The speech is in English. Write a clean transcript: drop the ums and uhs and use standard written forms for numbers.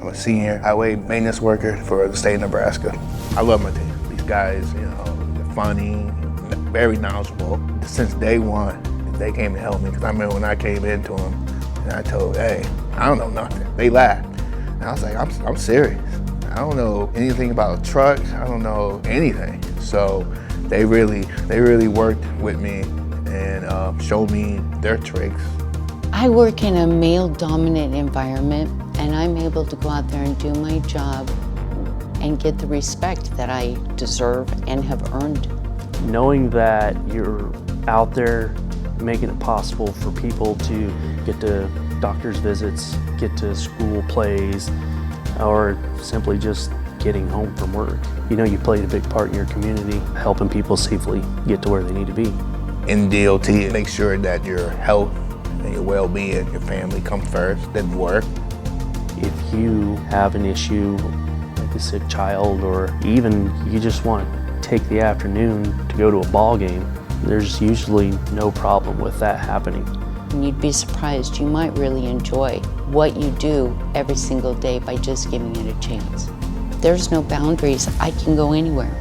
I'm a senior highway maintenance worker for the state of Nebraska. I love my team. These guys, they're funny, very knowledgeable. Since day one, they came to help me, because I remember when I came into them and I told, hey, I don't know nothing. They laughed. And I was like, I'm serious. I don't know anything about trucks. I don't know anything. So they really worked with me and showed me their tricks. I work in a male-dominant environment, and I'm able to go out there and do my job and get the respect that I deserve and have earned. Knowing that you're out there making it possible for people to get to doctor's visits, get to school plays, or simply just getting home from work. You played a big part in your community, helping people safely get to where they need to be. NDOT makes sure that your health and your well-being, your family come first, then work. If you have an issue, like a sick child, or even you just want to take the afternoon to go to a ball game, there's usually no problem with that happening. And you'd be surprised, you might really enjoy what you do every single day by just giving it a chance. There's no boundaries, I can go anywhere.